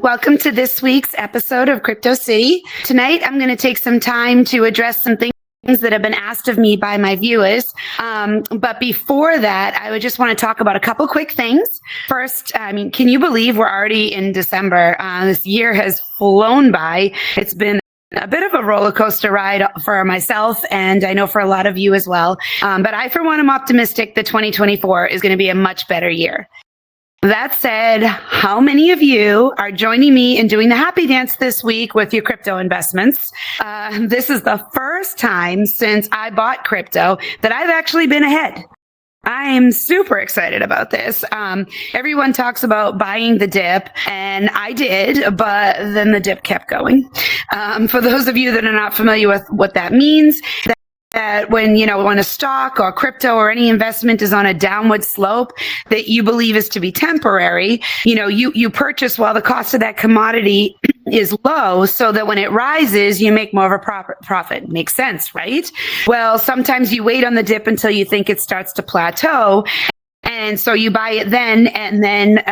Welcome to this week's episode of Crypto City. Tonight, I'm going to take some time to address some things that have been asked of me by my viewers. But before that, I would just want to talk about a couple quick things. First, can you believe we're already in December? This year has flown by. It's been a bit of a roller coaster ride for myself, and I know for a lot of you as well. But I, for one, am optimistic that 2024 is going to be a much better year. That said, how many of you are joining me in doing the happy dance this week with your crypto investments? This is the first time since I bought crypto that I've actually been ahead. I am super excited about this. Everyone talks about buying the dip, and I did, but then the dip kept going. For those of you that are not familiar with what that means, that when a stock or crypto or any investment is on a downward slope that you believe is to be temporary, you purchase while the cost of that commodity is low, so that when it rises, you make more of a profit. Makes sense, right? Well, sometimes you wait on the dip until you think it starts to plateau, and so you buy it then, and then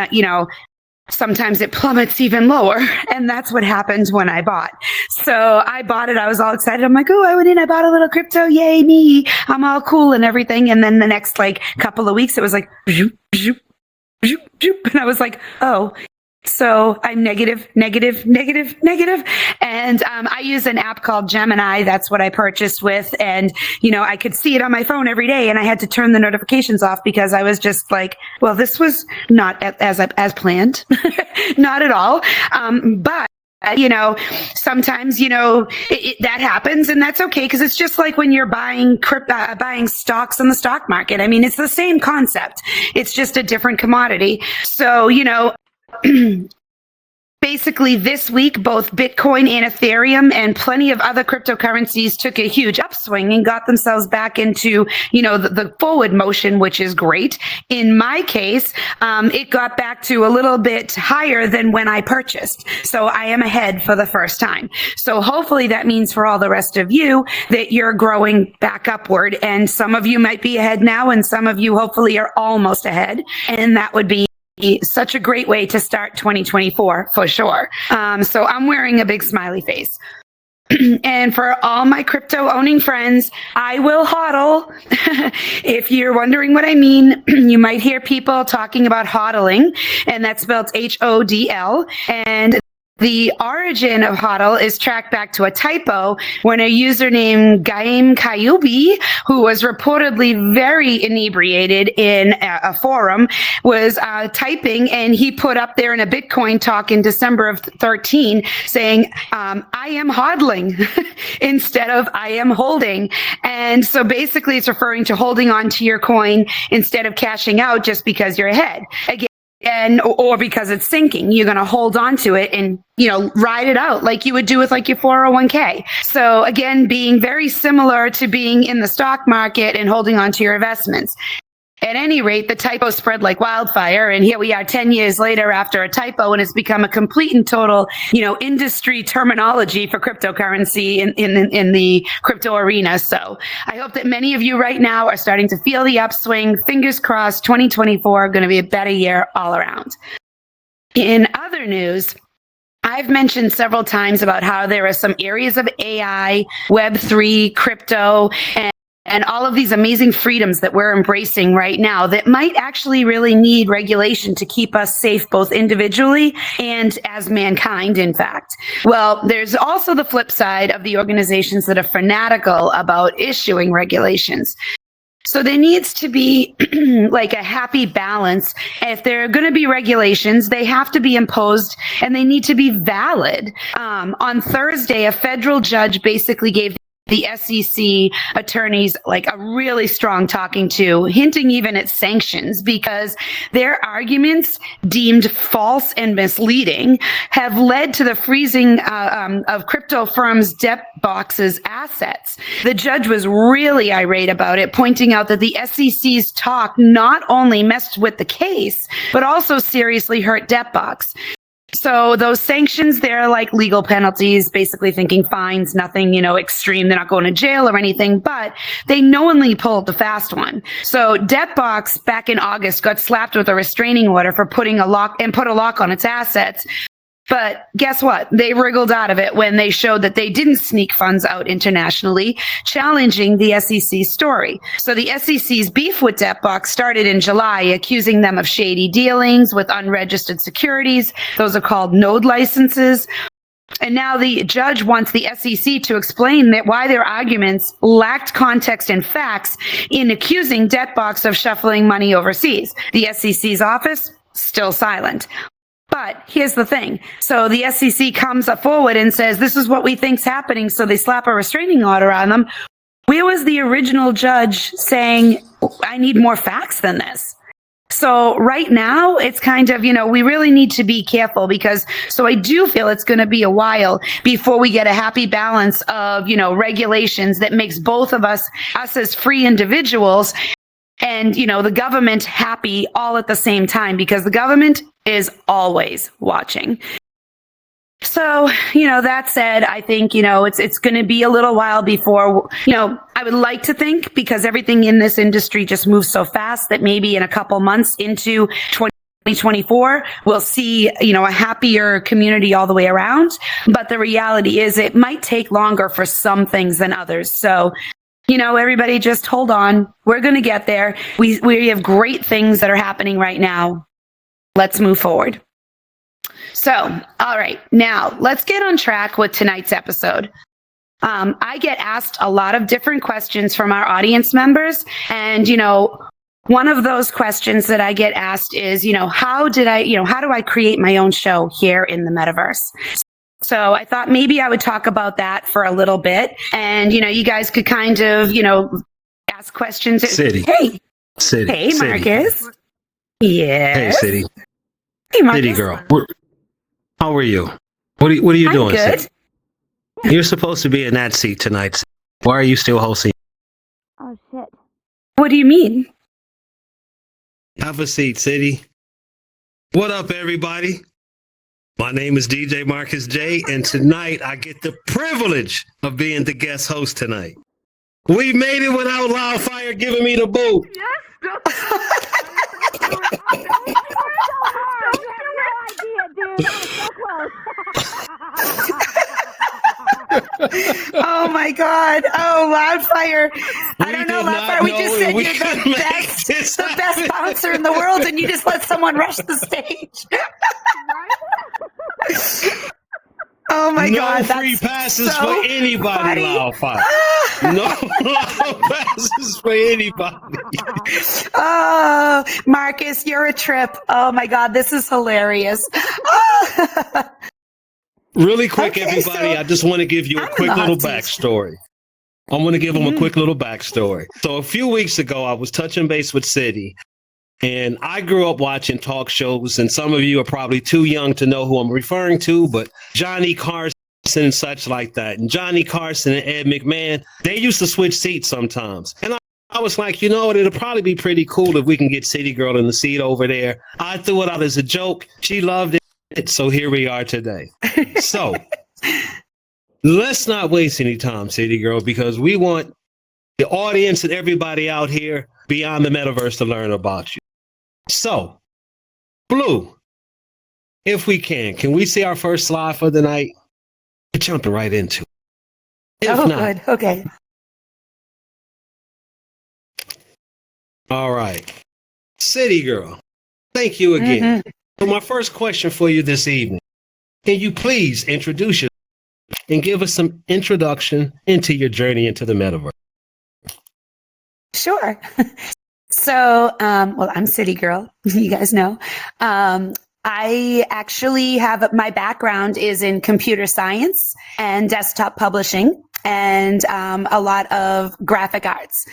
sometimes it plummets even lower. And that's what happened when I bought. So I bought it. I was all excited. I'm like, oh, I went in, I bought a little crypto. Yay, me. I'm all cool and everything. And then the next couple of weeks, it was like, zoop, zoop, zoop, zoop. And I was like, oh, so I'm negative. And I use an app called Gemini. That's what I purchased with. And, I could see it on my phone every day, and I had to turn the notifications off because I was just like, well, this was not as planned. Not at all. But sometimes, that happens, and that's okay, because it's just like when you're buying stocks on the stock market. I mean, it's the same concept. It's just a different commodity. So, basically this week, both Bitcoin and Ethereum and plenty of other cryptocurrencies took a huge upswing and got themselves back into, the forward motion, which is great. In my case, it got back to a little bit higher than when I purchased. So I am ahead for the first time. So hopefully that means for all the rest of you that you're growing back upward. And some of you might be ahead now, and some of you hopefully are almost ahead. And that would be such a great way to start 2024 for sure. So I'm wearing a big smiley face. And for all my crypto owning friends, I will hodl. If you're wondering what I mean, you might hear people talking about hodling, and that's spelled HODL. And the origin of hodl is tracked back to a typo when a user named Gaim Kayubi, who was reportedly very inebriated in a forum, was typing, and he put up there in a Bitcoin talk in December of 13 saying, I am hodling instead of I am holding. And so basically it's referring to holding on to your coin instead of cashing out just because you're ahead. Again, or because it's sinking, you're going to hold on to it and, ride it out like you would do with your 401k. So again, being very similar to being in the stock market and holding on to your investments. At any rate, the typo spread like wildfire, and here we are 10 years later after a typo, and it's become a complete and total, industry terminology for cryptocurrency in the crypto arena. So I hope that many of you right now are starting to feel the upswing. Fingers crossed, 2024 going to be a better year all around. In other news, I've mentioned several times about how there are some areas of AI, Web3, crypto, and all of these amazing freedoms that we're embracing right now that might actually really need regulation to keep us safe, both individually and as mankind, in fact. Well, there's also the flip side of the organizations that are fanatical about issuing regulations. So there needs to be a happy balance. If there are going to be regulations, they have to be imposed and they need to be valid. On Thursday, a federal judge basically gave the SEC attorneys a really strong talking to, hinting even at sanctions, because their arguments, deemed false and misleading, have led to the freezing of crypto firms' debt boxes' assets. The judge was really irate about it, pointing out that the SEC's talk not only messed with the case, but also seriously hurt debt box. So those sanctions, they're like legal penalties, basically thinking fines, nothing, extreme. They're not going to jail or anything, but they knowingly pulled the fast one. So Debtbox back in August got slapped with a restraining order for putting a lock on its assets. But guess what? They wriggled out of it when they showed that they didn't sneak funds out internationally, challenging the SEC's story. So the SEC's beef with Debtbox started in July, accusing them of shady dealings with unregistered securities. Those are called node licenses. And now the judge wants the SEC to explain that why their arguments lacked context and facts in accusing Debtbox of shuffling money overseas. The SEC's office, still silent. But here's the thing. So the SEC comes forward and says, this is what we think's happening. So they slap a restraining order on them. Where was the original judge saying, I need more facts than this? So right now it's kind of, we really need to be careful because, so I do feel it's going to be a while before we get a happy balance of, regulations that makes both of us as free individuals and, the government happy all at the same time, because the government is always watching. So, that said, I think, it's going to be a little while before, I would like to think, because everything in this industry just moves so fast, that maybe in a couple months into 2024, we'll see, a happier community all the way around. But the reality is it might take longer for some things than others. So, everybody just hold on. We're going to get there. We have great things that are happening right now. Let's move forward. So, all right, now let's get on track with tonight's episode. I get asked a lot of different questions from our audience members. And, one of those questions that I get asked is, how do I create my own show here in the metaverse? So I thought maybe I would talk about that for a little bit. And, you guys could kind of, ask questions. City. Hey, City. Marcus. Yes. Hey, City. Hey, Marcus. City girl. How are you? What are you doing? Good. City? You're supposed to be in that seat tonight. Why are you still hosting? Oh, shit. What do you mean? Have a seat, City. What up, everybody? My name is DJ Marcus J, and tonight I get the privilege of being the guest host tonight. We made it without Loudfire giving me the boot. Oh my God. Oh, Loudfire. I don't know, Loudfire. We just said you're the best bouncer in the world, and you just let someone rush the stage. Oh my God. No free passes so for anybody, Loudfire. No passes for anybody. Oh, Marcus, you're a trip. Oh my God, this is hilarious. Really quick, Okay, everybody, so I just want to give you a I'm quick in the little hot seat. backstory. I want to give them a quick little backstory. So a few weeks ago, I was touching base with City, and I grew up watching talk shows, and some of you are probably too young to know who I'm referring to, but Johnny Carson and such like that. And Johnny Carson and Ed McMahon, they used to switch seats sometimes. And I was like, it'll probably be pretty cool if we can get CityGirl in the seat over there. I threw it out as a joke. She loved it. So here we are today. So let's not waste any time, CityGirl, because we want the audience and everybody out here beyond the metaverse to learn about you. So, Blue, if we can we see our first slide for the night? We're jumping right into it. If not, good. Okay. all right. CityGirl, thank you again. So my first question for you this evening, can you please introduce yourself and give us some introduction into your journey into the metaverse? Sure. So, I'm CityGirl. You guys know. I actually my background is in computer science and desktop publishing and a lot of graphic arts.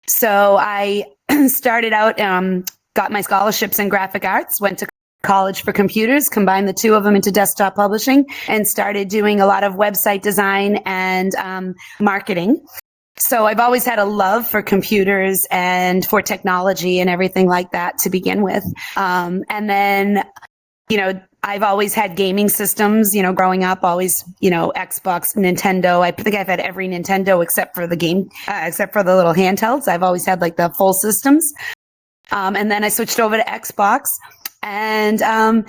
So I started out, got my scholarships in graphic arts, went to college for computers, combined the two of them into desktop publishing, and started doing a lot of website design and marketing. So I've always had a love for computers and for technology and everything like that to begin with. And then, I've always had gaming systems, growing up, always, Xbox, Nintendo. I think I've had every Nintendo except for the little handhelds. I've always had like the full systems. And then I switched over to Xbox. And,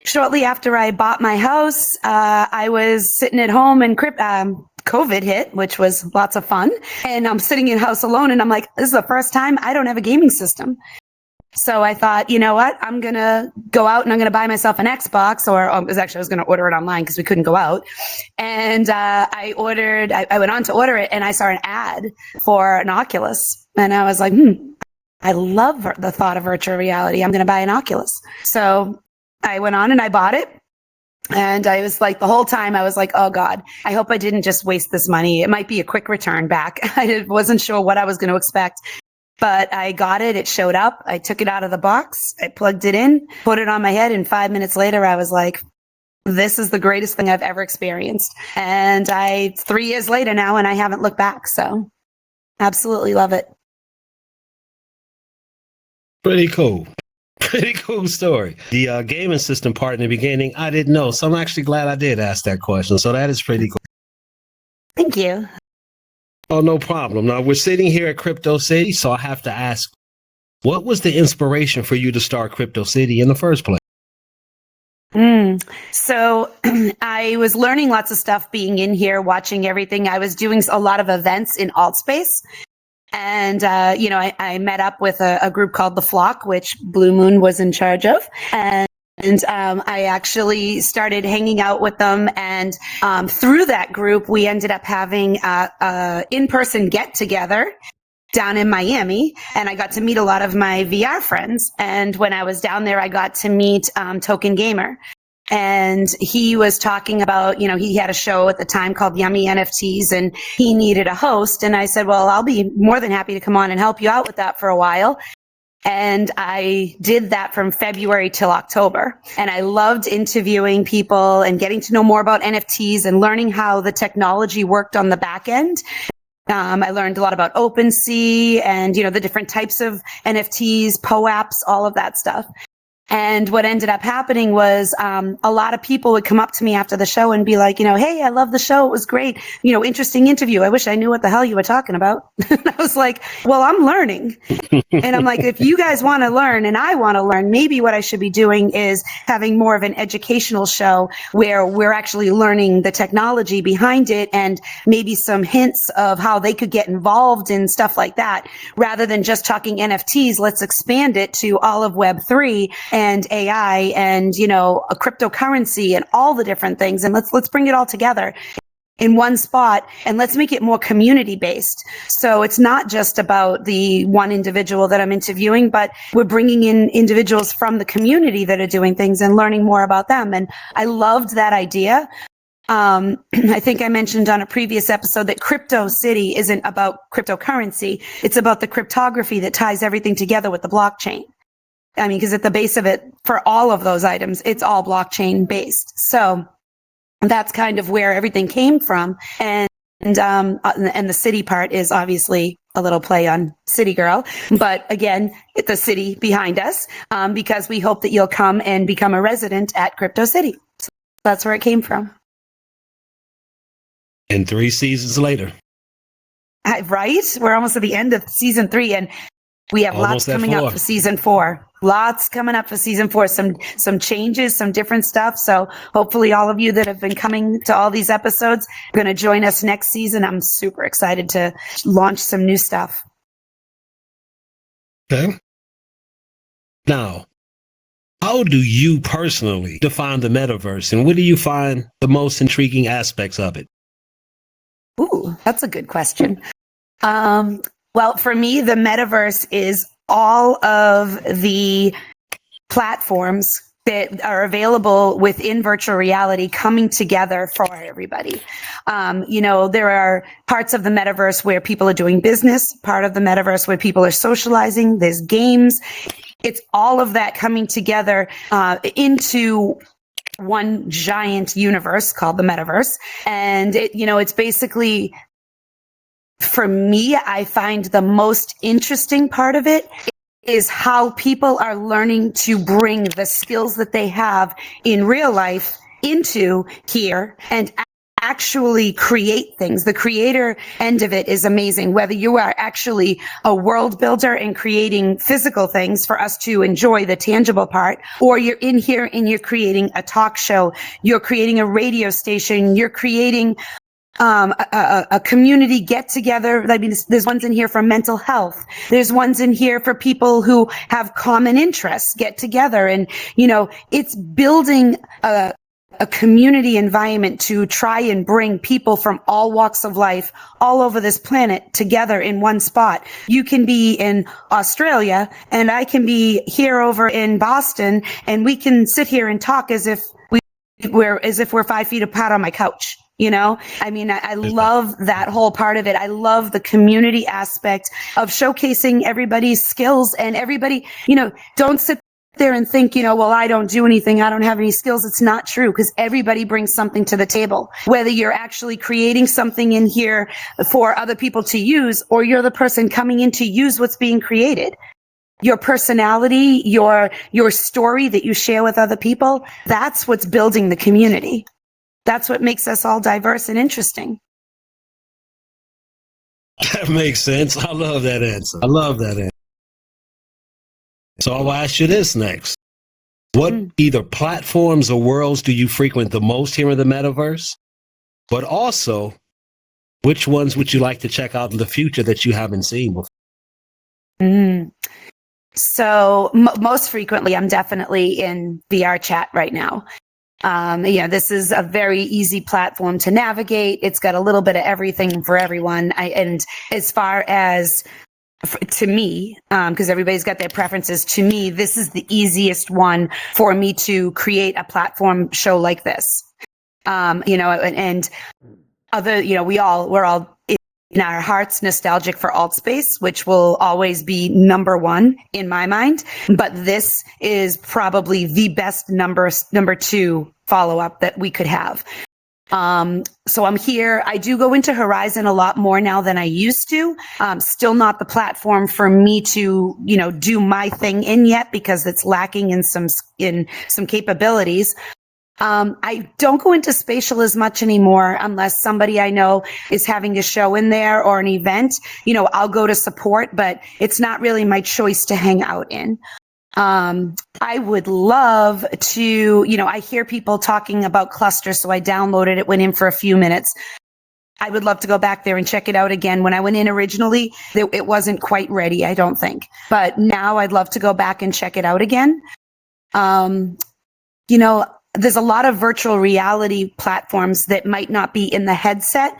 shortly after I bought my house, I was sitting at home and COVID hit, which was lots of fun. And I'm sitting in house alone and I'm like, this is the first time I don't have a gaming system. So I thought, you know what? I'm going to go out and I'm going to buy myself an Xbox, or I was going to order it online because we couldn't go out. And I went on to order it and I saw an ad for an Oculus. And I was like, I love the thought of virtual reality. I'm going to buy an Oculus. So I went on and I bought it. And I was like, the whole time I was like, oh God, I hope I didn't just waste this money. It might be a quick return back. I wasn't sure what I was going to expect. But I got it. It showed up. I took it out of the box. I plugged it in, put it on my head. And 5 minutes later, I was like, this is the greatest thing I've ever experienced. And 3 years later now, and I haven't looked back. So absolutely love it. Pretty cool. Pretty cool story. The gaming system part in the beginning, I didn't know. So I'm actually glad I did ask that question. So that is pretty cool. Thank you. Oh, no problem. Now, we're sitting here at Crypto City, so I have to ask, what was the inspiration for you to start Crypto City in the first place? So I was learning lots of stuff being in here, watching everything. I was doing a lot of events in alt space. And, I met up with a group called The Flock, which Blue Moon was in charge of. And I actually started hanging out with them. And through that group, we ended up having a in-person get-together down in Miami. And I got to meet a lot of my VR friends. And when I was down there, I got to meet Token Gamer. And he was talking about, he had a show at the time called Yummy NFTs, and he needed a host. And I said, well, I'll be more than happy to come on and help you out with that for a while. And I did that from February till October. And I loved interviewing people and getting to know more about NFTs and learning how the technology worked on the back end. I learned a lot about OpenSea and, the different types of NFTs, POAPs, all of that stuff. And what ended up happening was a lot of people would come up to me after the show and be like, hey, I love the show. It was great. Interesting interview. I wish I knew what the hell you were talking about. And I was like, well, I'm learning. And I'm like, if you guys want to learn and I want to learn, maybe what I should be doing is having more of an educational show where we're actually learning the technology behind it and maybe some hints of how they could get involved in stuff like that. Rather than just talking NFTs, let's expand it to all of Web3 and AI and, a cryptocurrency and all the different things. And let's bring it all together in one spot and let's make it more community based. So it's not just about the one individual that I'm interviewing, but we're bringing in individuals from the community that are doing things and learning more about them. And I loved that idea. I think I mentioned on a previous episode that Crypto City isn't about cryptocurrency. It's about the cryptography that ties everything together with the blockchain. Because at the base of it, for all of those items, it's all blockchain based. So that's kind of where everything came from. And the city part is obviously a little play on CityGirl. But again, it's the city behind us because we hope that you'll come and become a resident at Crypto City. So that's where it came from. And 3 seasons later. Right? We're almost at the end of season 3. And we have lots coming up for season 4. Lots coming up for season 4. Some changes, some different stuff. So hopefully all of you that have been coming to all these episodes are going to join us next season. I'm super excited to launch some new stuff. Okay. Now, how do you personally define the metaverse and what do you find the most intriguing aspects of it? Ooh, that's a good question. Well, for me, the metaverse is all of the platforms that are available within virtual reality coming together for everybody. There are parts of the metaverse where people are doing business, part of the metaverse where people are socializing, there's games. It's all of that coming together into one giant universe called the metaverse. And it's basically, for me, I find the most interesting part of it is how people are learning to bring the skills that they have in real life into here and actually create things. The creator end of it is amazing. Whether you are actually a world builder and creating physical things for us to enjoy, the tangible part, or you're in here and you're creating a talk show, you're creating a radio station, you're creating a community get together. I mean, there's ones in here for mental health. There's ones in here for people who have common interests get together. And, it's building a community environment to try and bring people from all walks of life all over this planet together in one spot. You can be in Australia and I can be here over in Boston, and we can sit here and talk as if we're 5 feet apart on my couch. I mean, I love that whole part of it. I love the community aspect of showcasing everybody's skills, and everybody, don't sit there and think, well, I don't do anything. I don't have any skills. It's not true, because everybody brings something to the table, whether you're actually creating something in here for other people to use, or you're the person coming in to use what's being created. Your personality, your story that you share with other people, that's what's building the community. That's what makes us all diverse and interesting. That makes sense. I love that answer. So I'll ask you this next. What either platforms or worlds do you frequent the most here in the metaverse? But also, which ones would you like to check out in the future that you haven't seen before? So most frequently, I'm definitely in VR chat right now. This is a very easy platform to navigate. It's got a little bit of everything for everyone. And as far as to me, because everybody's got their preferences, to me, this is the easiest one for me to create a platform show like this. And other, we're all in our hearts nostalgic for alt space, which will always be number one in my mind. But this is probably the best number two follow-up that we could have. So I'm here. I do go into Horizon a lot more now than I used to. Still not the platform for me to, do my thing in yet, because it's lacking in some capabilities. I don't go into spatial as much anymore unless somebody I know is having a show in there or an event. I'll go to support, but it's not really my choice to hang out in. I would love to, I hear people talking about Cluster, so I downloaded it, went in for a few minutes. I would love to go back there and check it out again. When I went in originally, it wasn't quite ready, I don't think. But now I'd love to go back and check it out again. There's a lot of virtual reality platforms that might not be in the headset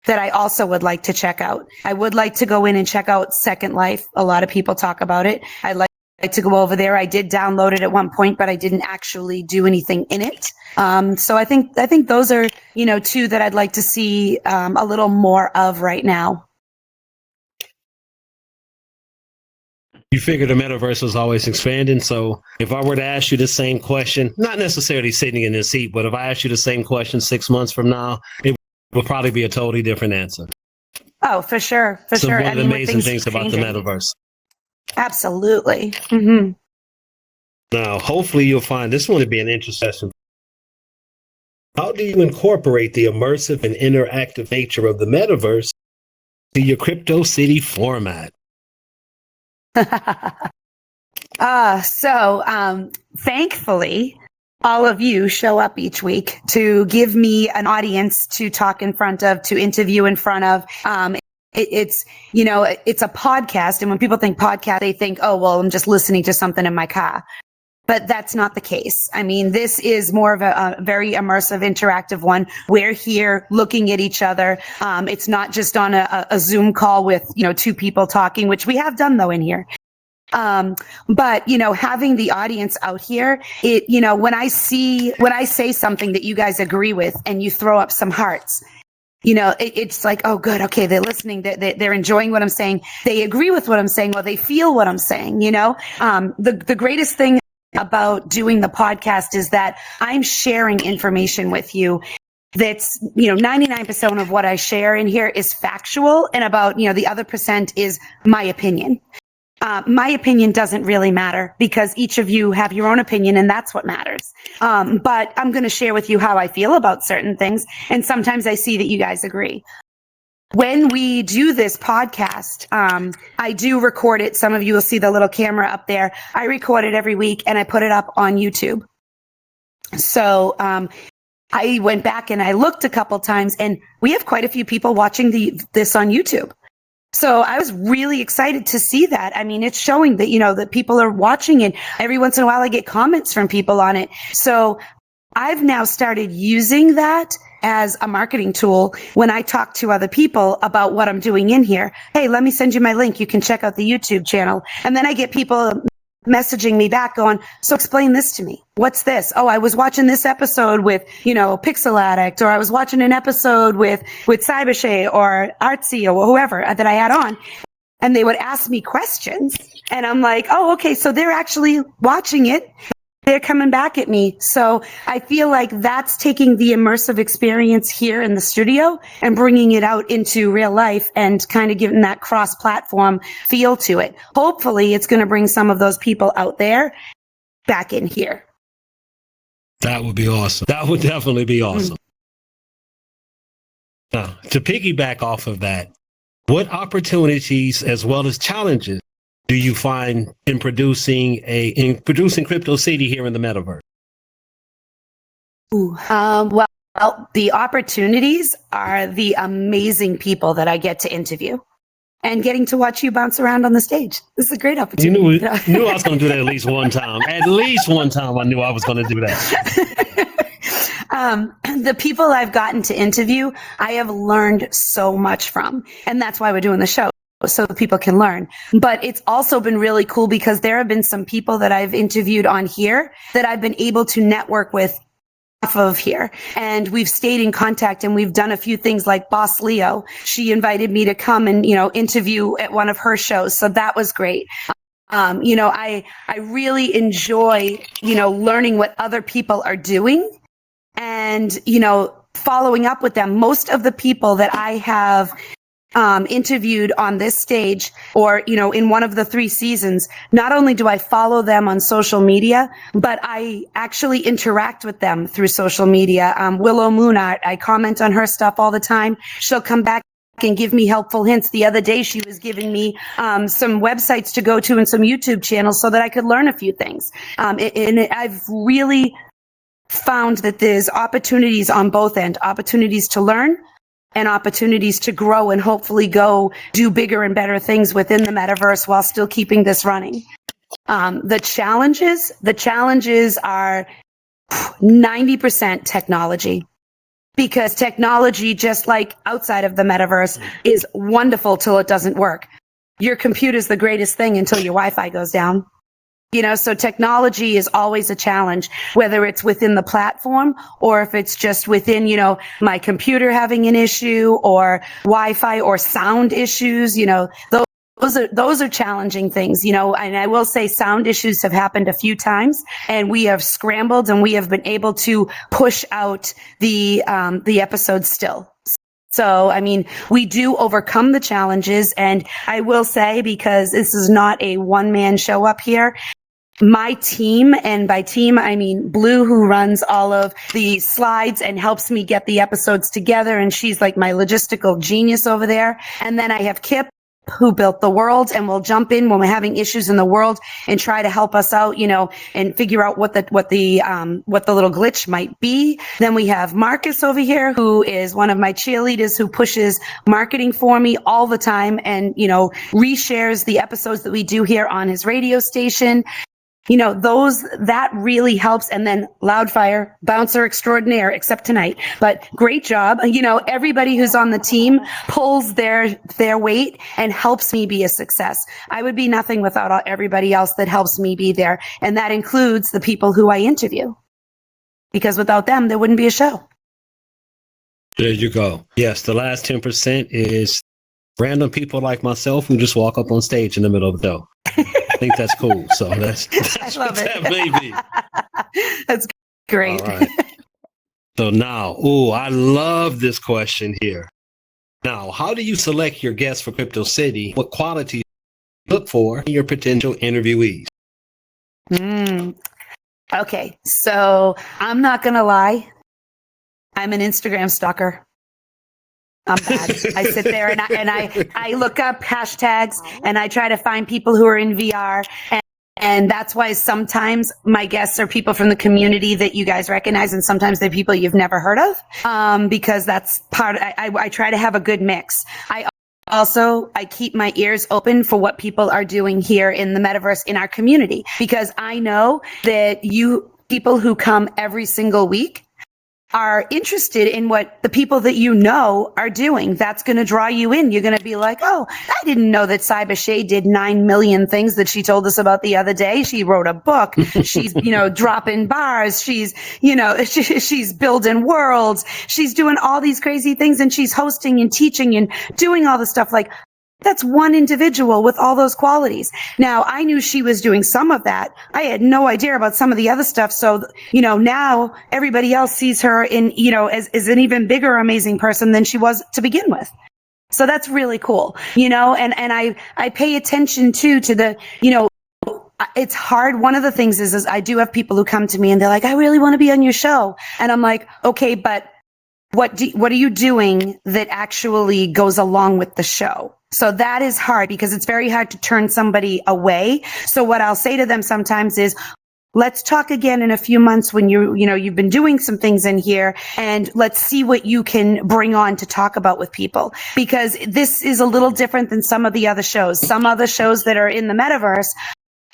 that I also would like to check out. I would like to go in and check out Second Life. A lot of people talk about it. I'd like to go over there. I did download it at one point, but I didn't actually do anything in it. So I think those are, two that I'd like to see a little more of right now. You figure the metaverse was always expanding. So if I were to ask you the same question, not necessarily sitting in this seat, but if I asked you the same question 6 months from now, it would probably be a totally different answer. Oh, for sure. For sure. One of the amazing things about the metaverse. Absolutely. Mm-hmm. Now, hopefully you'll find this one to be an interesting session. How do you incorporate the immersive and interactive nature of the metaverse to your Crypto City format? Thankfully, all of you show up each week to give me an audience to talk in front of, to interview in front of. It's a podcast. And when people think podcast, they think, oh, well, I'm just listening to something in my car. But that's not the case. I mean, this is more of a very immersive, interactive one. We're here looking at each other. It's not just on a Zoom call with, two people talking, which we have done though in here. But having the audience out here, when I say something that you guys agree with and you throw up some hearts, it's like, oh, good. Okay. They're listening. They're enjoying what I'm saying. They agree with what I'm saying, or they feel what I'm saying. The greatest thing about doing the podcast is that I'm sharing information with you that's, 99% of what I share in here is factual, and about, the other percent is my opinion. My opinion doesn't really matter because each of you have your own opinion and that's what matters. But I'm going to share with you how I feel about certain things. And sometimes I see that you guys agree. When we do this podcast, I do record it. Some of you will see the little camera up there. I record it every week and I put it up on YouTube. So, I went back and I looked a couple times and we have quite a few people watching this on YouTube. So I was really excited to see that. I mean, it's showing that, that people are watching it. Every once in a while I get comments from people on it. So I've now started using that as a marketing tool when I talk to other people about what I'm doing in here. Hey, let me send you my link. You can check out the YouTube channel. And then I get people messaging me back going, so explain this to me. What's this? Oh, I was watching this episode with, Pixel Addict, or I was watching an episode with Cybershay or Artsy or whoever that I had on. And they would ask me questions. And I'm like, oh, okay. So they're actually watching it. They're coming back at me. So I feel like that's taking the immersive experience here in the studio and bringing it out into real life and kind of giving that cross-platform feel to it. Hopefully, it's going to bring some of those people out there back in here. That would be awesome. That would definitely be awesome. Now, to piggyback off of that, what opportunities as well as challenges do you find in producing Crypto City here in the Metaverse? Well, the opportunities are the amazing people that I get to interview and getting to watch you bounce around on the stage. This is a great opportunity. You knew I was going to do that at least one time. At least one time I knew I was going to do that. The people I've gotten to interview, I have learned so much from, and that's why we're doing the show. So people can learn. But it's also been really cool because there have been some people that I've interviewed on here that I've been able to network with off of here. And we've stayed in contact and we've done a few things like Boss Leo. She invited me to come and, interview at one of her shows. So that was great. I really enjoy, learning what other people are doing and, following up with them. Most of the people that I have interviewed on this stage or, in one of the 3 seasons, not only do I follow them on social media, but I actually interact with them through social media. Willow Moonart, I comment on her stuff all the time. She'll come back and give me helpful hints. The other day, she was giving me some websites to go to and some YouTube channels so that I could learn a few things. And I've really found that there's opportunities on both ends, opportunities to learn and opportunities to grow and hopefully go do bigger and better things within the metaverse while still keeping this running. The challenges are 90% technology, because technology, just like outside of the metaverse, is wonderful till it doesn't work. Your computer's the greatest thing until your Wi-Fi goes down. So technology is always a challenge, whether it's within the platform or if it's just within, my computer having an issue or Wi-Fi or sound issues, those are challenging things, and I will say sound issues have happened a few times and we have scrambled and we have been able to push out the episodes still. So, we do overcome the challenges, and I will say, because this is not a one-man show up here, my team, and by team, I mean Blue, who runs all of the slides and helps me get the episodes together, and she's like my logistical genius over there. And then I have Kip, who built the world and will jump in when we're having issues in the world and try to help us out, and figure out what the little glitch might be. Then we have Marcus over here, who is one of my cheerleaders, who pushes marketing for me all the time and, reshares the episodes that we do here on his radio station. That really helps. And then Loudfire, bouncer extraordinaire, except tonight, but great job. Everybody who's on the team pulls their weight and helps me be a success. I would be nothing without everybody else that helps me be there. And that includes the people who I interview, because without them, there wouldn't be a show. There you go. Yes. The last 10% is random people like myself who just walk up on stage in the middle of the show. I think that's cool. So that's I love what it. that may be. That's great. All right. So now, I love this question here. Now, how do you select your guests for Crypto City? What qualities look for in your potential interviewees? Okay, so I'm not gonna lie. I'm an Instagram stalker. I'm bad. I sit there and I look up hashtags and I try to find people who are in VR. And that's why sometimes my guests are people from the community that you guys recognize, and sometimes they're people you've never heard of, because that's I try to have a good mix. I keep my ears open for what people are doing here in the metaverse in our community, because I know that you people who come every single week are interested in what the people that you know are doing. That's going to draw you in. You're going to be like, oh, I didn't know that Cyber Shay did 9 million things that she told us about the other day. She wrote a book. She's, dropping bars. She's, she's building worlds. She's doing all these crazy things, and she's hosting and teaching and doing all the stuff. Like, that's one individual with all those qualities. Now, I knew she was doing some of that. I had no idea about some of the other stuff. So, now everybody else sees her in, as an even bigger, amazing person than she was to begin with. So that's really cool, and I pay attention to the, it's hard. One of the things is I do have people who come to me and they're like, I really want to be on your show. And I'm like, okay, but what are you doing that actually goes along with the show? So that is hard, because it's very hard to turn somebody away. So what I'll say to them sometimes is, let's talk again in a few months when you've been doing some things in here, and let's see what you can bring on to talk about with people, because this is a little different than some of the other shows. Some other shows that are in the metaverse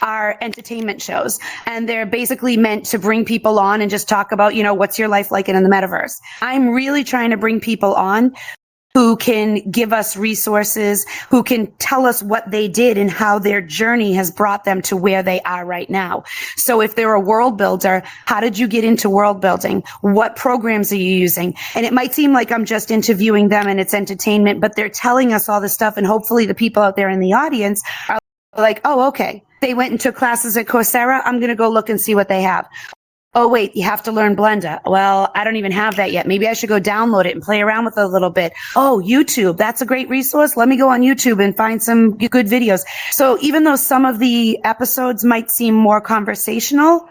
are entertainment shows, and they're basically meant to bring people on and just talk about, what's your life like in the metaverse. I'm really trying to bring people on who can give us resources, who can tell us what they did and how their journey has brought them to where they are right now. So if they're a world builder, how did you get into world building? What programs are you using? And it might seem like I'm just interviewing them and it's entertainment, but they're telling us all this stuff. And hopefully the people out there in the audience are like, oh, okay, they went and took classes at Coursera. I'm going to go look and see what they have. Oh, wait, you have to learn Blender. Well, I don't even have that yet. Maybe I should go download it and play around with it a little bit. Oh, YouTube, that's a great resource. Let me go on YouTube and find some good videos. So even though some of the episodes might seem more conversational,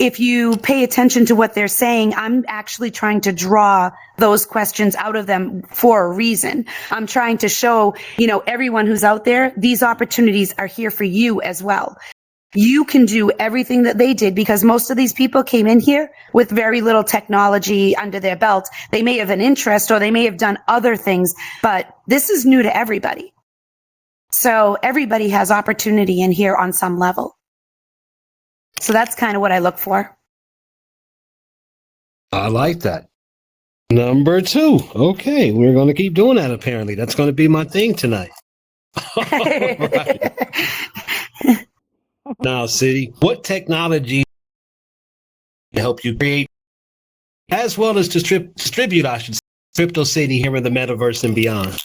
if you pay attention to what they're saying, I'm actually trying to draw those questions out of them for a reason. I'm trying to show, everyone who's out there, these opportunities are here for you as well. You can do everything that they did, because most of these people came in here with very little technology under their belt. They may have an interest, or they may have done other things, but this is new to everybody. So everybody has opportunity in here on some level. So that's kind of what I look for. I like that. Number 2. Okay, we're going to keep doing that, apparently. That's going to be my thing tonight. Right. Now, City, what technology help you create, as well as distribute, Crypto City here in the metaverse and beyond?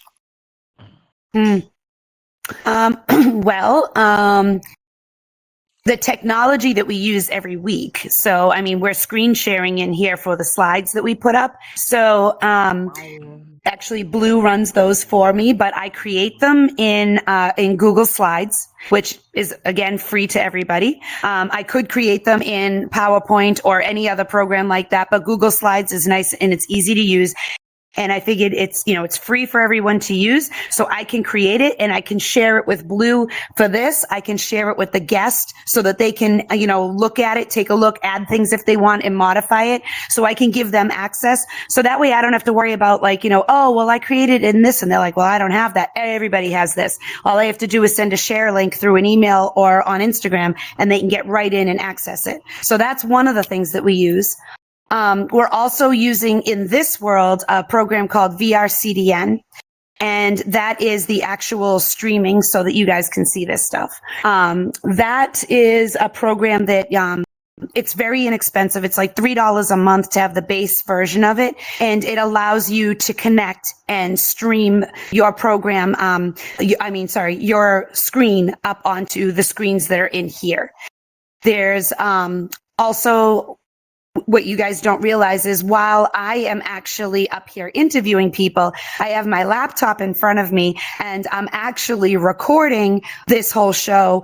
The technology that we use every week. So, we're screen sharing in here for the slides that we put up. So, actually Blue runs those for me, but I create them in Google Slides, which is again free to everybody. I could create them in PowerPoint or any other program like that, but Google Slides is nice and it's easy to use. And I figured it's free for everyone to use. So I can create it and I can share it with Blue for this. I can share it with the guest so that they can, look at it, take a look, add things if they want and modify it. So I can give them access. So that way I don't have to worry about oh, well, I created in this. And they're like, well, I don't have that. Everybody has this. All I have to do is send a share link through an email or on Instagram and they can get right in and access it. So that's one of the things that we use. We're also using in this world a program called VR CDN, and that is the actual streaming so that you guys can see this stuff. That is a program that it's very inexpensive. It's like $3 a month to have the base version of it, and it allows you to connect and stream your program. Your screen up onto the screens that are in here. There's also what you guys don't realize is while I am actually up here interviewing people, I have my laptop in front of me and I'm actually recording this whole show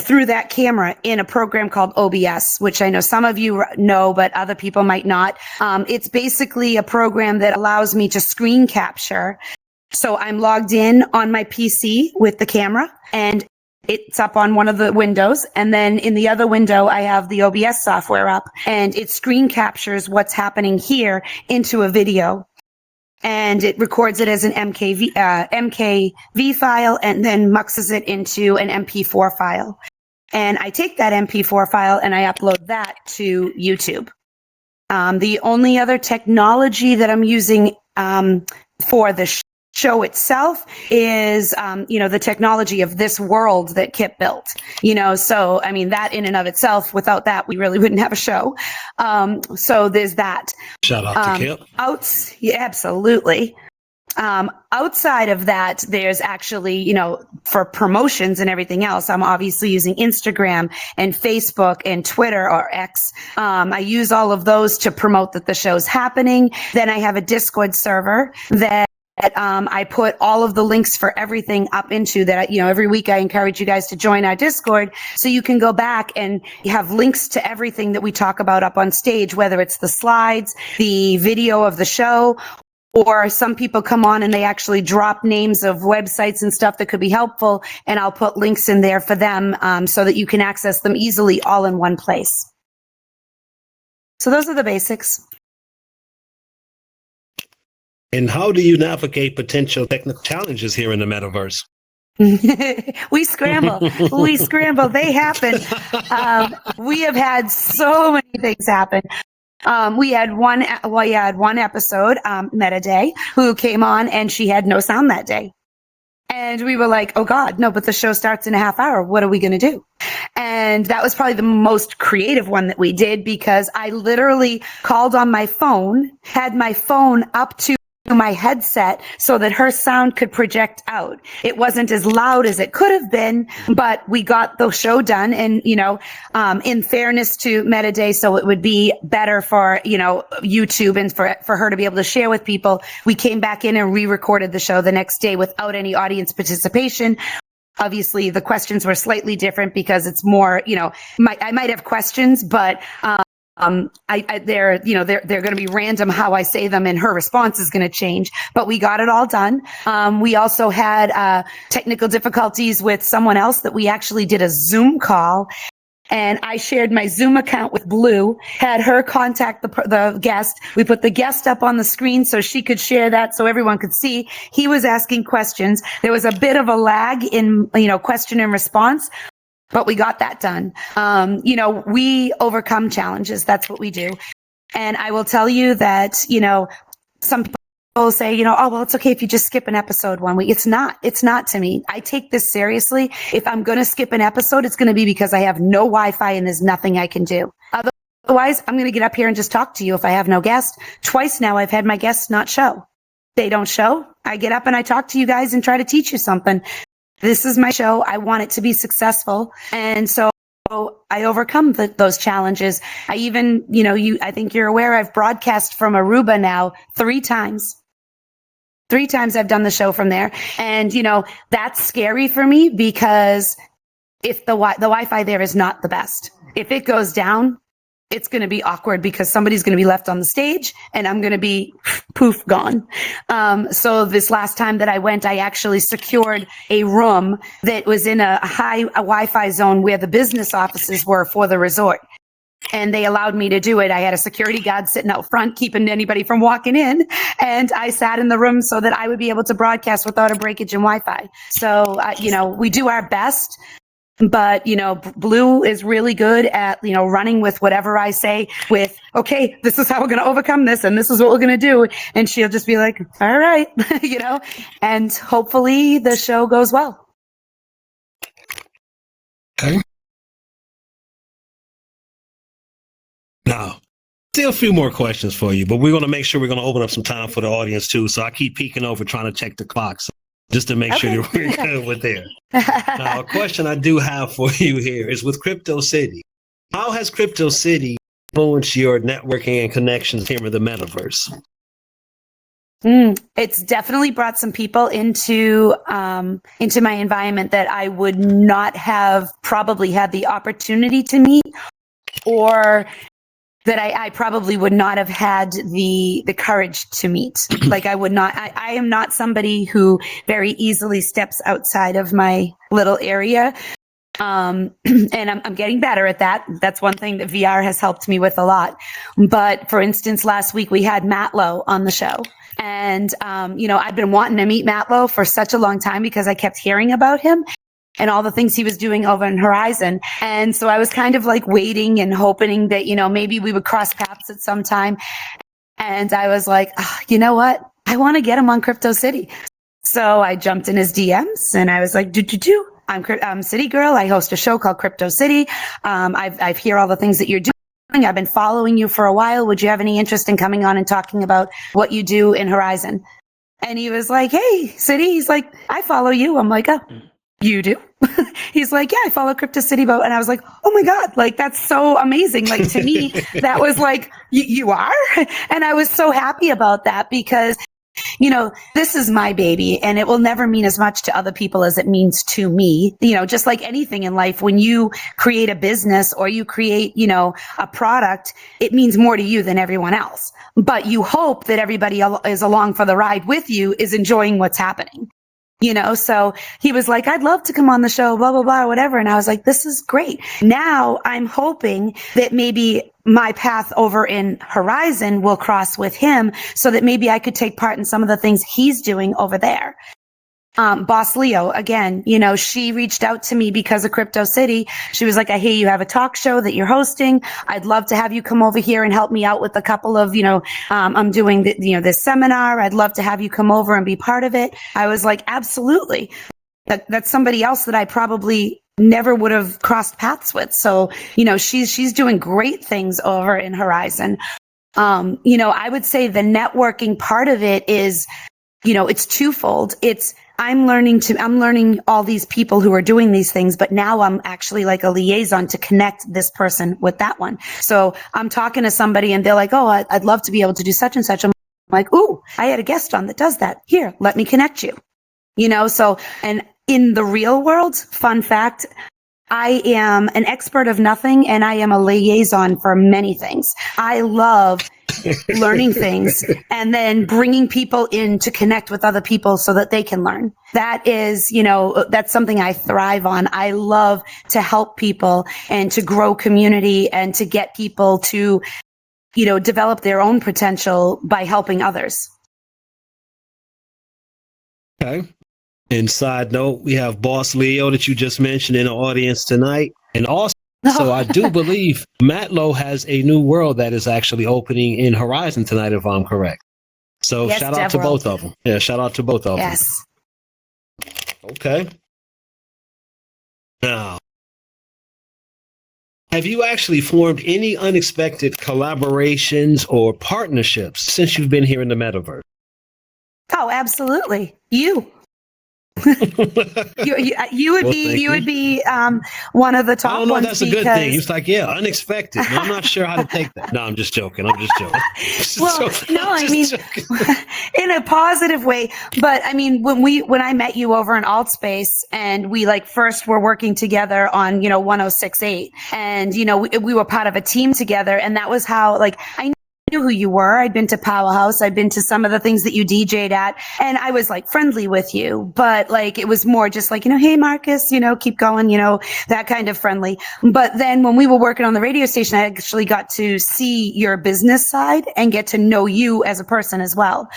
through that camera in a program called OBS, which I know some of you know, but other people might not. It's basically a program that allows me to screen capture. So I'm logged in on my PC with the camera and it's up on one of the windows. And then in the other window, I have the OBS software up and it screen captures what's happening here into a video. And it records it as an MKV file and then muxes it into an MP4 file. And I take that MP4 file and I upload that to YouTube. The only other technology that I'm using for the show itself is, the technology of this world that Kip built, so, I mean, that in and of itself, without that, we really wouldn't have a show. So there's that. Shout out to Kip. Yeah, absolutely. Outside of that, there's actually, for promotions and everything else, I'm obviously using Instagram and Facebook and Twitter or X. I use all of those to promote that the show's happening. Then I have a Discord server that I put all of the links for everything up into that. Every week I encourage you guys to join our Discord so you can go back and you have links to everything that we talk about up on stage, whether it's the slides, the video of the show, or some people come on and they actually drop names of websites and stuff that could be helpful. And I'll put links in there for them so that you can access them easily all in one place. So those are the basics. And how do you navigate potential technical challenges here in the metaverse? We scramble. They happen. We have had so many things happen. We had one episode, Meta Day, who came on and she had no sound that day. And we were like, oh God, no, but the show starts in a half hour. What are we going to do? And that was probably the most creative one that we did because I literally called on my phone, had my phone up to my headset so that her sound could project out. It wasn't as loud as it could have been, but we got the show done. And, in fairness to Meta Day, so it would be better for, YouTube and for her to be able to share with people, we came back in and re-recorded the show the next day without any audience participation. Obviously, the questions were slightly different because it's more, I might have questions, but they're going to be random how I say them and her response is going to change, but we got it all done. We also had technical difficulties with someone else that we actually did a Zoom call. And I shared my Zoom account with Blue, had her contact the guest. We put the guest up on the screen so she could share that so everyone could see. He was asking questions. There was a bit of a lag in, question and response, but we got that done. We overcome challenges. That's what we do. And I will tell you that, some people say, oh, well, it's okay if you just skip an episode one week. It's not to me. I take this seriously. If I'm going to skip an episode, it's going to be because I have no Wi-Fi and there's nothing I can do. Otherwise, I'm going to get up here and just talk to you if I have no guest. Twice now I've had my guests not show. They don't show. I get up and I talk to you guys and try to teach you something. This is my show. I want it to be successful. And so I overcome those challenges. I even, I think you're aware I've broadcast from Aruba now 3 times. 3 times I've done the show from there. And, that's scary for me because if the Wi-Fi there is not the best, if it goes down, it's going to be awkward because somebody's going to be left on the stage and I'm going to be poof gone. So this last time that I went, I actually secured a room that was in a high Wi-Fi zone where the business offices were for the resort. And they allowed me to do it. I had a security guard sitting out front, keeping anybody from walking in. And I sat in the room so that I would be able to broadcast without a breakage in Wi-Fi. So, we do our best. But, Blue is really good at, running with whatever I say with, okay, this is how we're going to overcome this and this is what we're going to do. And she'll just be like, all right, and hopefully the show goes well. Okay. Now, still a few more questions for you, but we're going to make sure we're going to open up some time for the audience too. So I keep peeking over trying to check the clock. So just to make sure that we're good with there. Now, a question I do have for you here is with Crypto City. How has Crypto City influenced your networking and connections here in the metaverse? It's definitely brought some people into my environment that I would not have probably had the opportunity to meet, or that I probably would not have had the courage to meet. Like I would not, I am not somebody who very easily steps outside of my little area. And I'm getting better at that. That's one thing that VR has helped me with a lot. But for instance, last week we had Matt Lowe on the show. And, I've been wanting to meet Matt Lowe for such a long time because I kept hearing about him and all the things he was doing over in Horizon. And so I was kind of like waiting and hoping that, maybe we would cross paths at some time. And I was like, you know what? I want to get him on Crypto City. So I jumped in his DMs and I was like, I'm CityGirl. I host a show called Crypto City. I've hear all the things that you're doing. I've been following you for a while. Would you have any interest in coming on and talking about what you do in Horizon? And he was like, hey, City. He's like, I follow you. I'm like, oh, you do? He's like, yeah, I follow Crypto City Boat. And I was like, oh my God, like, that's so amazing. Like, to me, that was like, you are? And I was so happy about that because this is my baby and it will never mean as much to other people as it means to me. Just like anything in life, when you create a business or you create, a product, it means more to you than everyone else. But you hope that everybody is along for the ride with you, is enjoying what's happening. So he was like, I'd love to come on the show, blah, blah, blah, whatever. And I was like, this is great. Now I'm hoping that maybe my path over in Horizon will cross with him so that maybe I could take part in some of the things he's doing over there. Boss Leo, again, she reached out to me because of Crypto City. She was like, I hear you have a talk show that you're hosting. I'd love to have you come over here and help me out with a couple of, I'm doing this seminar. I'd love to have you come over and be part of it. I was like, absolutely. That's somebody else that I probably never would have crossed paths with. So, she's doing great things over in Horizon. I would say the networking part of it is, it's twofold. I'm learning all these people who are doing these things, but now I'm actually like a liaison to connect this person with that one. So I'm talking to somebody and they're like, oh, I'd love to be able to do such and such. I'm like, ooh, I had a guest on that does that. Here, let me connect you. So, and in the real world, fun fact, I am an expert of nothing and I am a liaison for many things. I love learning things and then bringing people in to connect with other people so that they can learn. That is, that's something I thrive on. I love to help people and to grow community and to get people to, develop their own potential by helping others. Okay. And side note, we have Boss Leo that you just mentioned in the audience tonight. And also, so I do believe Matt Lowe has a new world that is actually opening in Horizon tonight, if I'm correct. So yes, shout out to both of them. Yeah, shout out to both of them. Yes. Okay. Now, have you actually formed any unexpected collaborations or partnerships since you've been here in the metaverse? Oh, absolutely. You would be one of the top ones. Oh, no, that's a good thing. It's like, yeah, unexpected. I'm not sure how to take that. No, I'm just joking. In a positive way. But I mean, when I met you over in Altspace and we first were working together on, 1068 and, we were part of a team together. And that was how I knew who you were. I'd been to Powerhouse. I'd been to some of the things that you DJ'd at, and I was friendly with you, but it was more just hey, Marcus, keep going, that kind of friendly. But then when we were working on the radio station, I actually got to see your business side and get to know you as a person as well.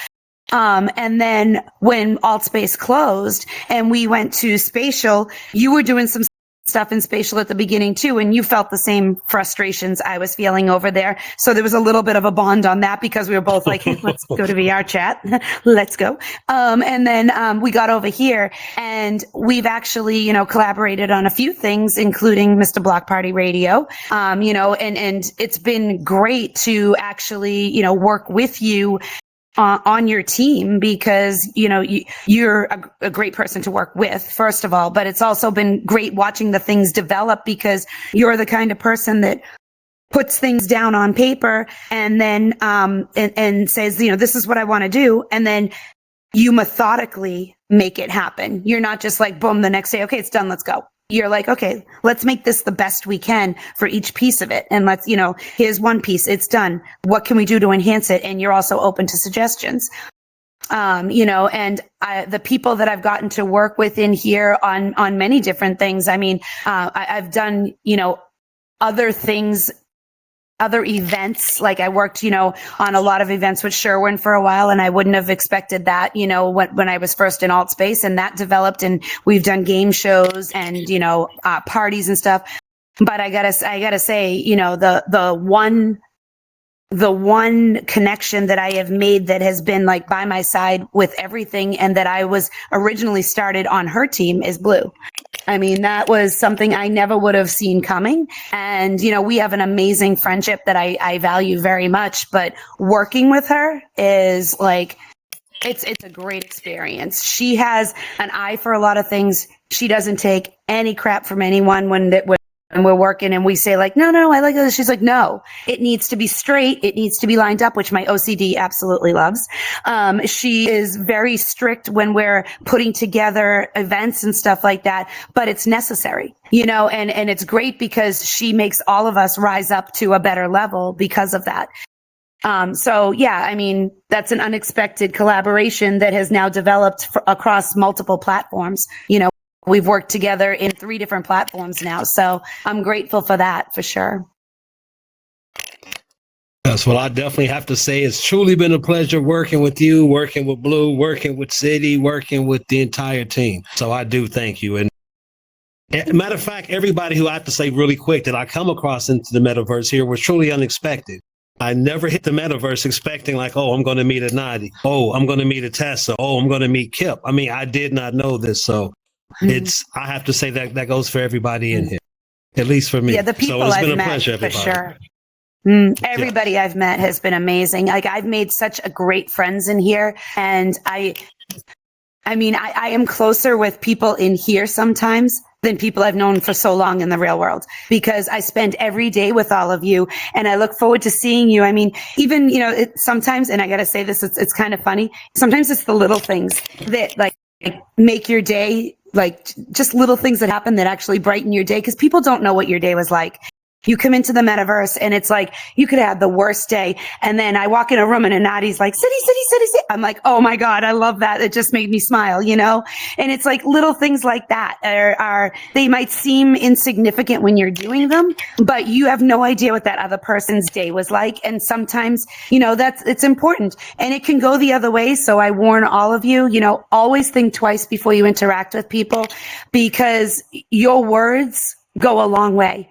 And then when Altspace closed and we went to Spatial, you were doing some stuff in Spatial at the beginning too, and you felt the same frustrations I was feeling over there. So there was a little bit of a bond on that because we were both like, hey, let's go to VR chat. Let's go. And then we got over here and we've actually, collaborated on a few things, including Mr. Block Party Radio. And it's been great to actually, work with you on your team because, you're a great person to work with, first of all, but it's also been great watching the things develop because you're the kind of person that puts things down on paper and then, and says, this is what I want to do. And then you methodically make it happen. You're not just like, boom, the next day, okay, it's done. Let's go. You're like, okay, let's make this the best we can for each piece of it. And let's, here's one piece, it's done. What can we do to enhance it? And you're also open to suggestions. And the people that I've gotten to work with in here on many different things. I mean, I've done, other things, other events. Like I worked, on a lot of events with Sherwin for a while, and I wouldn't have expected that, when I was first in alt space, and that developed, and we've done game shows and, parties and stuff. But I gotta say, the one connection that I have made that has been like by my side with everything, and that I was originally started on her team, is Blue. I mean, that was something I never would have seen coming. And, we have an amazing friendship that I value very much, but working with her is like, it's a great experience. She has an eye for a lot of things. She doesn't take any crap from anyone when we're working and we say like, no, I like this. She's like, no, it needs to be straight. It needs to be lined up, which my OCD absolutely loves. She is very strict when we're putting together events and stuff like that, but it's necessary, and it's great because she makes all of us rise up to a better level because of that. So yeah, I mean, that's an unexpected collaboration that has now developed across multiple platforms, We've worked together in 3 different platforms now. So I'm grateful for that, for sure. That's what I definitely have to say. It's truly been a pleasure working with you, working with Blue, working with City, working with the entire team. So I do thank you. And matter of fact, everybody who I have to say really quick that I come across into the metaverse here was truly unexpected. I never hit the metaverse expecting like, oh, I'm going to meet a Nadi. Oh, I'm going to meet a Tessa. Oh, I'm going to meet Kip. I mean, I did not know this. So I have to say that goes for everybody in here, at least for me. Yeah, the people so it's I've been a met, pleasure, for everybody. sure. Everybody I've met has been amazing. Like I've made such a great friends in here, and I am closer with people in here sometimes than people I've known for so long in the real world, because I spend every day with all of you and I look forward to seeing you. I mean, even, sometimes, and I got to say this, it's kind of funny. Sometimes it's the little things that like make your day, like just little things that happen that actually brighten your day, because people don't know what your day was like. You come into the metaverse and it's like, you could have the worst day. And then I walk in a room and Anadi's like, city, city, city, city. I'm like, oh my God, I love that. It just made me smile, And it's like little things like that they might seem insignificant when you're doing them, but you have no idea what that other person's day was like. And sometimes, it's important, and it can go the other way. So I warn all of you, always think twice before you interact with people, because your words go a long way,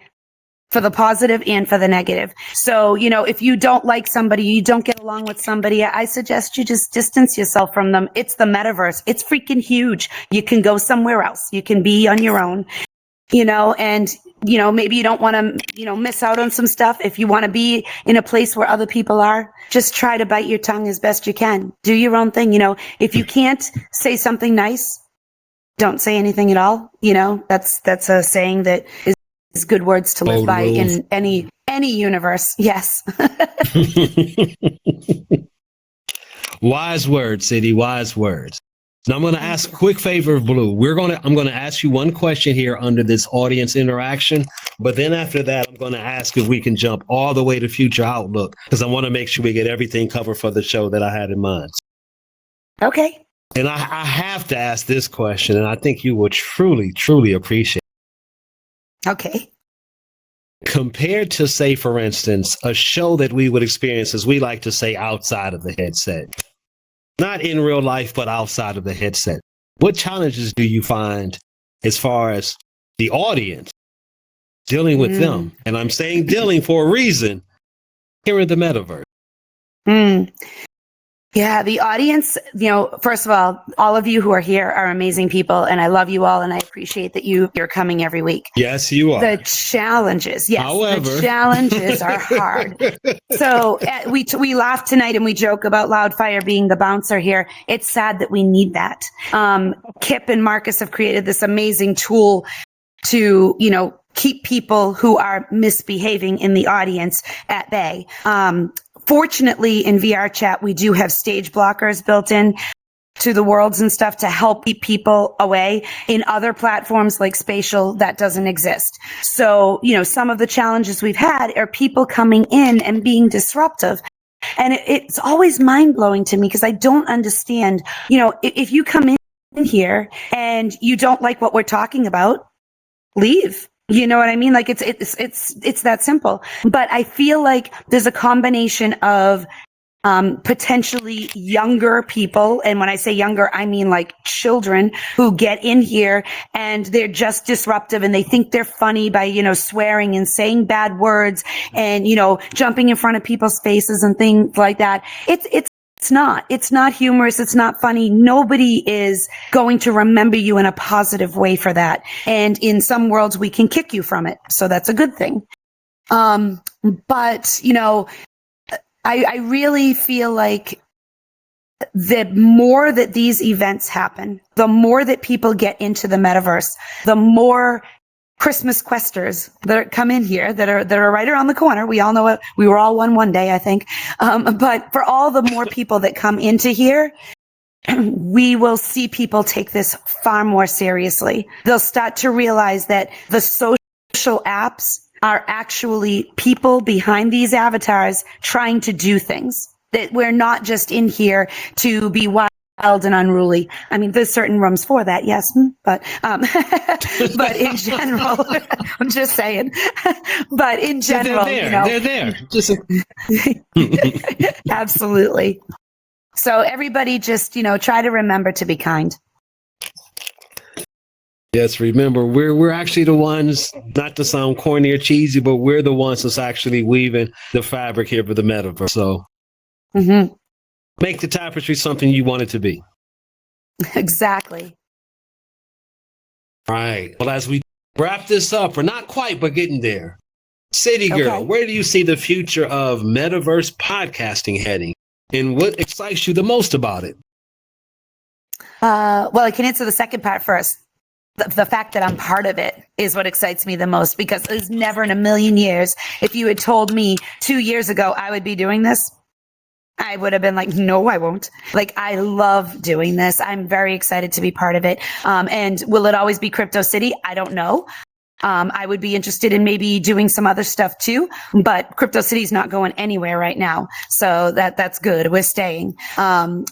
for the positive and for the negative. So, if you don't like somebody, you don't get along with somebody, I suggest you just distance yourself from them. It's the metaverse. It's freaking huge. You can go somewhere else. You can be on your own, and, maybe you don't want to, miss out on some stuff. If you want to be in a place where other people are, just try to bite your tongue as best you can. Do your own thing. If you can't say something nice, don't say anything at all. That's a saying that is good words to live by in any universe. Yes. Wise words, City. Wise words. Now I'm going to ask a quick favor of Blue. I'm going to ask you one question here under this audience interaction, but then after that, I'm going to ask if we can jump all the way to future outlook, because I want to make sure we get everything covered for the show that I had in mind. Okay. And I have to ask this question, and I think you will truly, truly appreciate it. Okay. Compared to, say, for instance, a show that we would experience, as we like to say, outside of the headset, not in real life, but outside of the headset, what challenges do you find as far as the audience dealing with them? And I'm saying dealing for a reason here in the metaverse. Yeah, the audience, first of all of you who are here are amazing people, and I love you all, and I appreciate that you're coming every week. Yes, you are. The challenges, yes, however, the challenges are hard. So we laugh tonight and we joke about Loudfire being the bouncer here. It's sad that we need that. Kip and Marcus have created this amazing tool to, keep people who are misbehaving in the audience at bay. Fortunately, in VR chat, we do have stage blockers built in to the worlds and stuff to help keep people away. In other platforms like Spatial, that doesn't exist. So, some of the challenges we've had are people coming in and being disruptive. And it's always mind blowing to me because I don't understand, if you come in here and you don't like what we're talking about, leave. You know what I mean? Like it's that simple. But I feel like there's a combination of potentially younger people. And when I say younger, I mean like children who get in here and they're just disruptive and they think they're funny by, swearing and saying bad words and, jumping in front of people's faces and things like that. It's not humorous. It's not funny. Nobody is going to remember you in a positive way for that. And in some worlds, we can kick you from it. So that's a good thing. But, I really feel like the more that these events happen, the more that people get into the metaverse, the more Christmas questers that come in here that are right around the corner. We all know it. We were all one day, I think. But for all the more people that come into here, we will see people take this far more seriously. They'll start to realize that the social apps are actually people behind these avatars trying to do things, that we're not just in here to be wild and unruly. I mean, there's certain rooms for that, yes, but but in general, I'm just saying. But in general, they're there. Just absolutely. So everybody, just try to remember to be kind. Yes, remember, we're actually the ones, not to sound corny or cheesy, but we're the ones that's actually weaving the fabric here for the metaverse. So make the tapestry something you want it to be. Exactly. All right. Well, as we wrap this up, we're not quite, but getting there. CityGirl, where do you see the future of metaverse podcasting heading? And what excites you the most about it? Well, I can answer the second part first. The fact that I'm part of it is what excites me the most, because it's never in a million years. If you had told me 2 years ago I would be doing this, I would have been like, no, I won't. Like, I love doing this. I'm very excited to be part of it. And will it always be Crypto City? I don't know. I would be interested in maybe doing some other stuff too, but Crypto City is not going anywhere right now. So that's good. We're staying. Where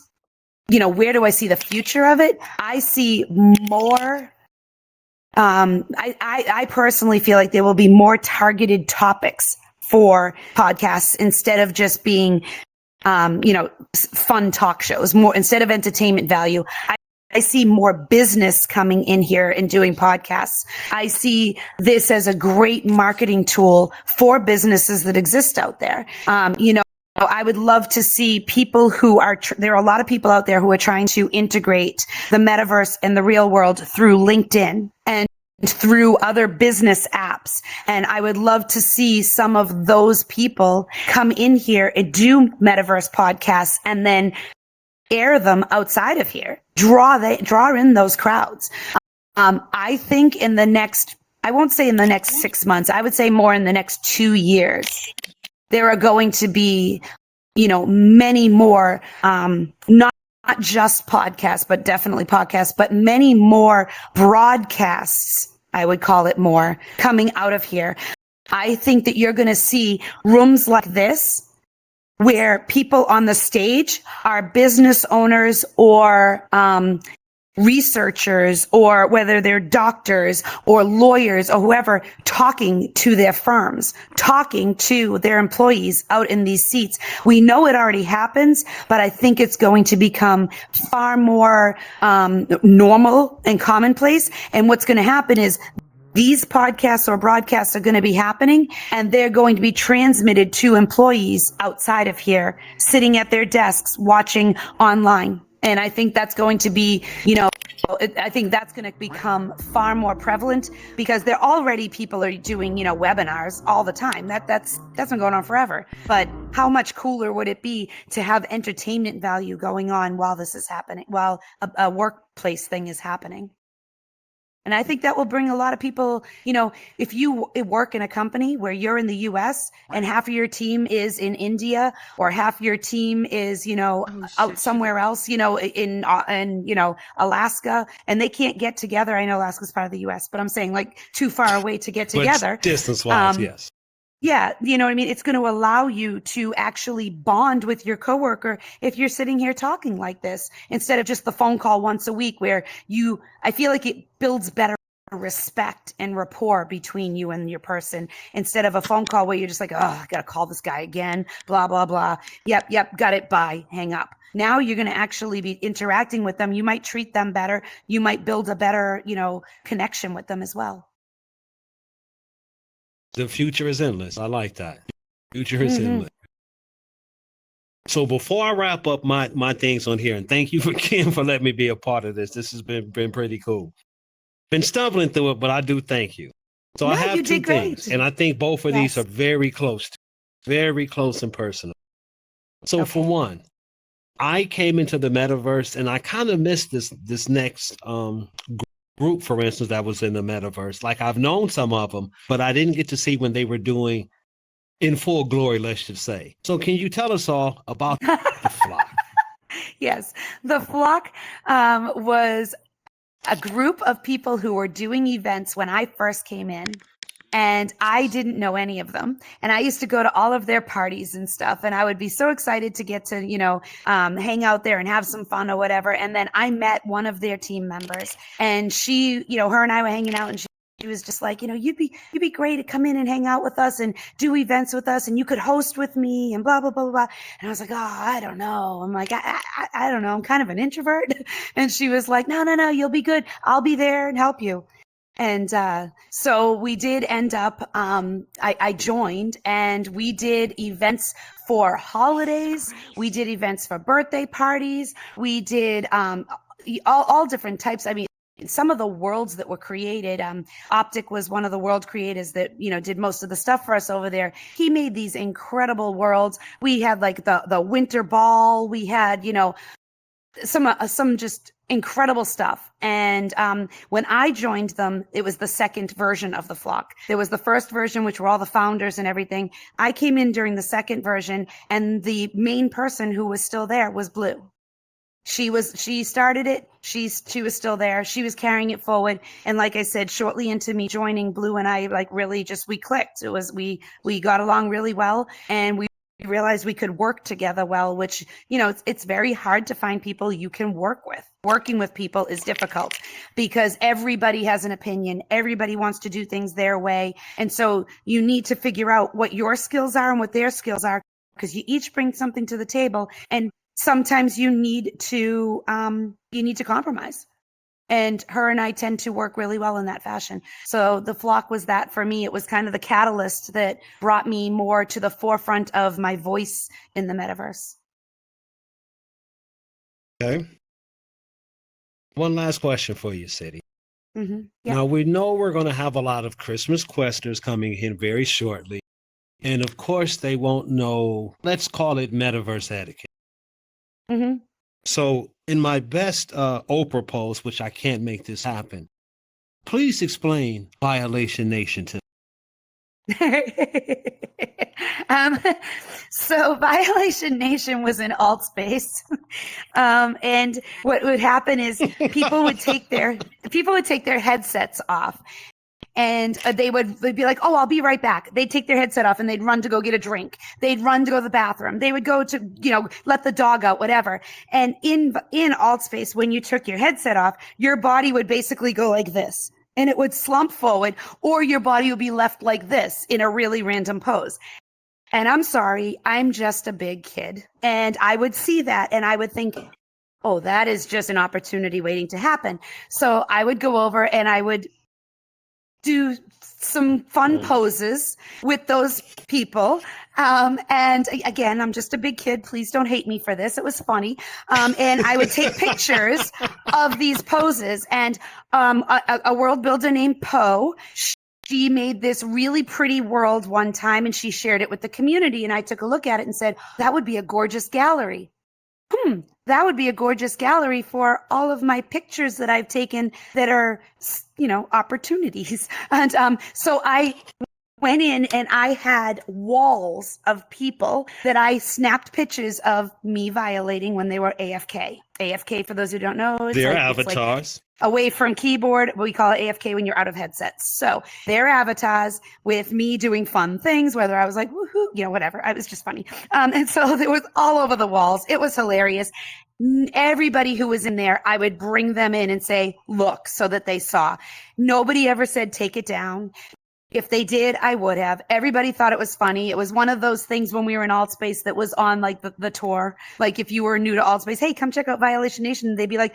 do I see the future of it? I see more. I personally feel like there will be more targeted topics for podcasts instead of just being, fun talk shows. More instead of entertainment value. I see more business coming in here and doing podcasts. I see this as a great marketing tool for businesses that exist out there. I would love to see people who are, there are a lot of people out there who are trying to integrate the metaverse and the real world through LinkedIn and through other business apps. And I would love to see some of those people come in here and do metaverse podcasts and then air them outside of here, draw in those crowds. I think in the next, I won't say in the next 6 months, I would say more in the next 2 years, there are going to be, many more, not just podcasts, but definitely podcasts, but many more broadcasts, I would call it more, coming out of here. I think that you're going to see rooms like this where people on the stage are business owners or researchers, or whether they're doctors or lawyers or whoever, talking to their firms, talking to their employees out in these seats. We know it already happens, but I think it's going to become far more normal and commonplace. And what's going to happen is these podcasts or broadcasts are going to be happening, and they're going to be transmitted to employees outside of here, sitting at their desks, watching online. And I think that's going to be, I think that's going to become far more prevalent, because there already people are doing, webinars all the time. That's been going on forever. But how much cooler would it be to have entertainment value going on while this is happening, while a workplace thing is happening? And I think that will bring a lot of people, if you work in a company where you're in the US and half of your team is in India or half your team is, out somewhere else, in Alaska, and they can't get together. I know Alaska's part of the US, but I'm saying like too far away to get together. Distance wise, yes. Yeah, you know what I mean? It's going to allow you to actually bond with your coworker if you're sitting here talking like this, instead of just the phone call once a week where I feel like it builds better respect and rapport between you and your person, instead of a phone call where you're just like, oh, I got to call this guy again, blah, blah, blah. Yep, got it, bye, hang up. Now you're going to actually be interacting with them. You might treat them better. You might build a better, connection with them as well. The future is endless. I like that. Future is endless. So before I wrap up my things on here, and thank you again for letting me be a part of this. This has been pretty cool. Been stumbling through it, but I do thank you. So I have two things, and I think both of these are very close and personal. So for one, I came into the metaverse, and I kind of missed this next group, for instance, that was in the metaverse. Like, I've known some of them, but I didn't get to see when they were doing in full glory, let's just say. So can you tell us all about the Flock? Yes, the Flock was a group of people who were doing events when I first came in. And I didn't know any of them. And I used to go to all of their parties and stuff. And I would be so excited to get to, hang out there and have some fun or whatever. And then I met one of their team members, and she, her and I were hanging out, and she was just like, you'd be great to come in and hang out with us and do events with us, and you could host with me and blah, blah, blah, blah. And I was like, oh, I don't know. I'm like, I don't know. I'm kind of an introvert. And she was like, no, you'll be good. I'll be there and help you. And so we did end up, I joined, and we did events for holidays. We did events for birthday parties. We did all different types. I mean, some of the worlds that were created, Optic was one of the world creators that, did most of the stuff for us over there. He made these incredible worlds. We had like the winter ball. We had, some just incredible stuff. And when I joined them, it was the second version of the Flock. There was the first version, which were all the founders and everything. I came in during the second version, and the main person who was still there was Blue. She started it. She was still there. She was carrying it forward. And like I said, shortly into me joining, Blue and I really we clicked. It was, we got along really well, and we realized we could work together well, which, it's very hard to find people you can work with. Working with people is difficult because everybody has an opinion. Everybody wants to do things their way. And so you need to figure out what your skills are and what their skills are, because you each bring something to the table. And sometimes you need to compromise. And her and I tend to work really well in that fashion. So the Flock was that for me. It was kind of the catalyst that brought me more to the forefront of my voice in the metaverse. Okay. One last question for you, City. Mm-hmm. Yeah. Now, we know we're going to have a lot of Christmas questers coming in very shortly. And of course, they won't know, let's call it metaverse etiquette. Mm-hmm. So in my best Oprah post, which I can't make this happen, please explain Violation Nation to me. So Violation Nation was in alt space. And what would happen is people would take their headsets off. And they'd be like, oh, I'll be right back. They'd take their headset off and they'd run to go get a drink. They'd run to go to the bathroom. They would go to, let the dog out, whatever. And in alt space, when you took your headset off, your body would basically go like this, and it would slump forward, or your body would be left like this in a really random pose. And I'm sorry, I'm just a big kid. And I would see that and I would think, oh, that is just an opportunity waiting to happen. So I would go over and I would do some fun poses with those people. And again, I'm just a big kid. Please don't hate me for this. It was funny. And I would take pictures of these poses. And a world builder named Poe, she made this really pretty world one time, and she shared it with the community. And I took a look at it and said, that would be a gorgeous gallery. that would be a gorgeous gallery for all of my pictures that I've taken that are, opportunities. And so I went in and I had walls of people that I snapped pictures of me violating when they were AFK. AFK, for those who don't know, it's Their like, avatars. Away from keyboard. We call it AFK when you're out of headsets. So their avatars with me doing fun things, whether I was like, woohoo, whatever. It was just funny. And so it was all over the walls. It was hilarious. Everybody who was in there, I would bring them in and say, look, so that they saw. Nobody ever said, take it down. If they did, I would have. Everybody thought it was funny. It was one of those things when we were in Altspace that was on like the tour. Like if you were new to Altspace, hey, come check out Violation Nation. They'd be like,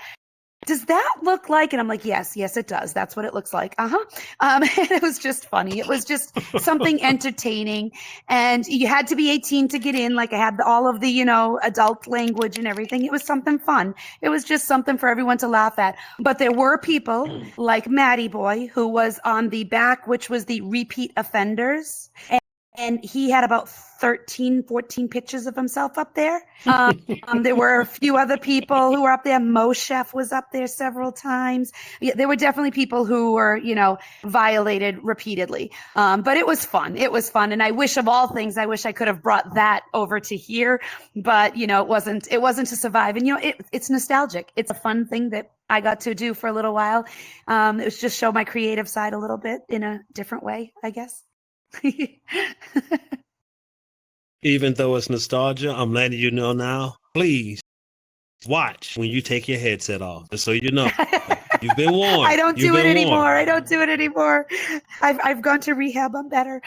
does that look like? And I'm like, yes, it does. That's what it looks like. And it was just funny. It was just something entertaining. And you had to be 18 to get in. Like I had all of the, adult language and everything. It was something fun. It was just something for everyone to laugh at. But there were people like Maddie Boy, who was on the back, which was the repeat offenders. And he had about 13, 14 pictures of himself up there. There were a few other people who were up there. Mo Chef was up there several times. Yeah, there were definitely people who were, violated repeatedly. But it was fun. It was fun. And I wish of all things, I wish I could have brought that over to here. But, it wasn't to survive. And, it's nostalgic. It's a fun thing that I got to do for a little while. It was just show my creative side a little bit in a different way, I guess. Even though it's nostalgia, I'm letting you know now, please watch when you take your headset off. Just so you know. You've been warned. I don't do it anymore. I've gone to rehab. I'm better.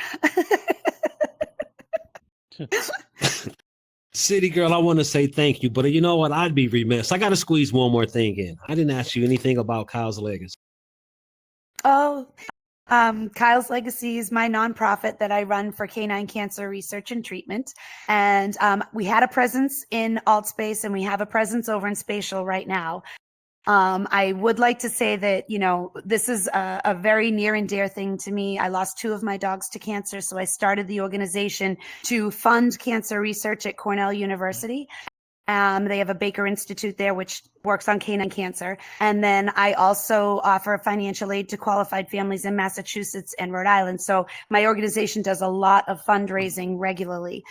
City Girl, I want to say thank you, but you know what? I'd be remiss. I got to squeeze one more thing in. I didn't ask you anything about Kyle's Legacy. Oh, Kyle's Legacy is my nonprofit that I run for canine cancer research and treatment. And we had a presence in Altspace and we have a presence over in Spatial right now. I would like to say that, this is a very near and dear thing to me. I lost 2 of my dogs to cancer, so I started the organization to fund cancer research at Cornell University. They have a Baker Institute there, which works on canine cancer. And then I also offer financial aid to qualified families in Massachusetts and Rhode Island. So my organization does a lot of fundraising regularly.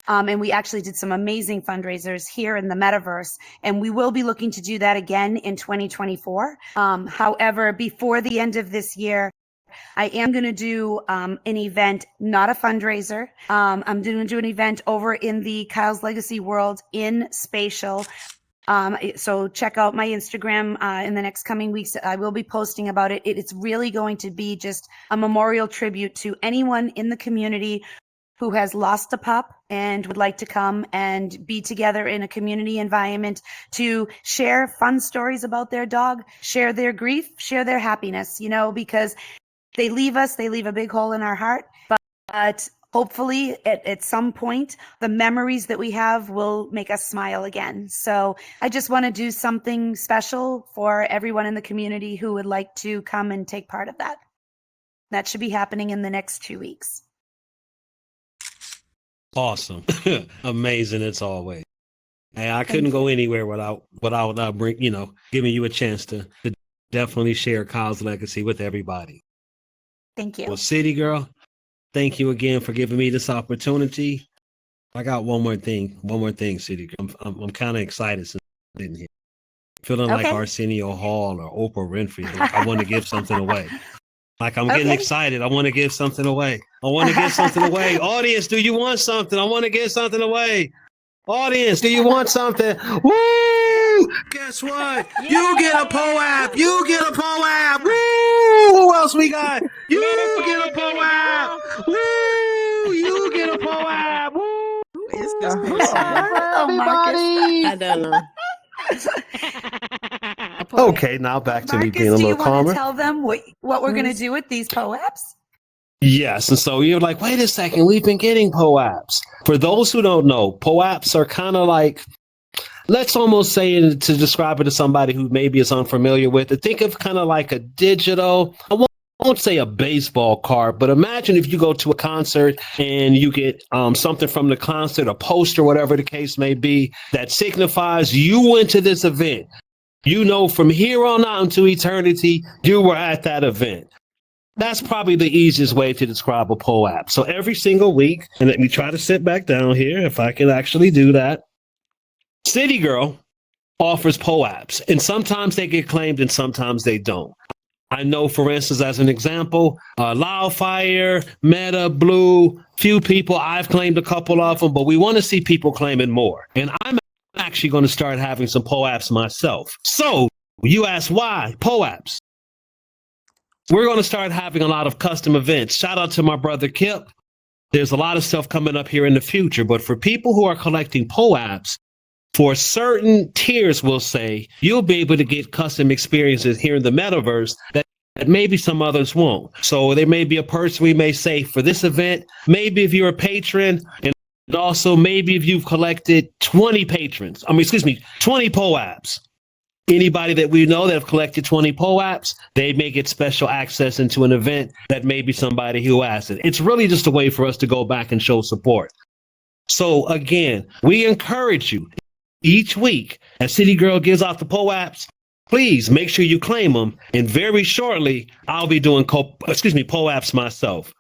And we actually did some amazing fundraisers here in the Metaverse, and we will be looking to do that again in 2024. However, before the end of this year, I am going to do an event, not a fundraiser. I'm going to do an event over in the Kyle's Legacy world in Spatial. So check out my Instagram in the next coming weeks. I will be posting about it. It's really going to be just a memorial tribute to anyone in the community who has lost a pup and would like to come and be together in a community environment to share fun stories about their dog, share their grief, share their happiness, because they leave a big hole in our heart, but hopefully at some point, the memories that we have will make us smile again. So I just want to do something special for everyone in the community who would like to come and take part of that. That should be happening in the next 2 weeks. Awesome. Amazing as always. Hey, I couldn't go anywhere without giving you a chance to definitely share Kyle's Legacy with everybody. Thank you. Well, City Girl, thank you again for giving me this opportunity. I got one more thing, City Girl. I'm kind of excited since I'm sitting here. Feeling like Arsenio Hall or Oprah Winfrey. I want to give something away. Like I'm getting excited. I want to give something away. Audience, do you want something? I want to give something away. Audience, do you want something? Woo! Guess what? Yeah! You get a POAP. Woo! Who else we got? You get a POAP. Woo! You get a POAP. Woo! Who is this Everybody. I don't know. Okay, now back to me being a little calmer. Do you want to tell them what we're going to do with these POAPs? Yes, and so you're like, wait a second, we've been getting POAPs. For those who don't know, POAPs are kind of like, let's almost say to describe it to somebody who maybe is unfamiliar with it, think of kind of like a digital, I won't say a baseball card, but imagine if you go to a concert and you get something from the concert, a poster, whatever the case may be, that signifies you went to this event. You know, from here on out into eternity, you were at that event. That's probably the easiest way to describe a POAP. So every single week, and let me try to sit back down here if I can actually do that. CityGirl offers POAPs, and sometimes they get claimed and sometimes they don't. I know, for instance, as an example, Loudfire, Meta, Blue, few people, I've claimed a couple of them, but we want to see people claiming more. And I'm actually going to start having some POAPs myself. So you ask why POAPs? We're going to start having a lot of custom events. Shout out to my brother Kip. There's a lot of stuff coming up here in the future, but for people who are collecting POAPs, for certain tiers, we'll say, you'll be able to get custom experiences here in the metaverse that maybe some others won't. So there may be a person we may say for this event, maybe if you're a patron, and also maybe if you've collected 20 POAPs. Anybody that we know that have collected 20 POAPs, they may get special access into an event that may be somebody who asked it. It's really just a way for us to go back and show support. So again, we encourage you each week as CityGirl gives out the POAPs, please make sure you claim them. And very shortly, I'll be doing POAPs myself.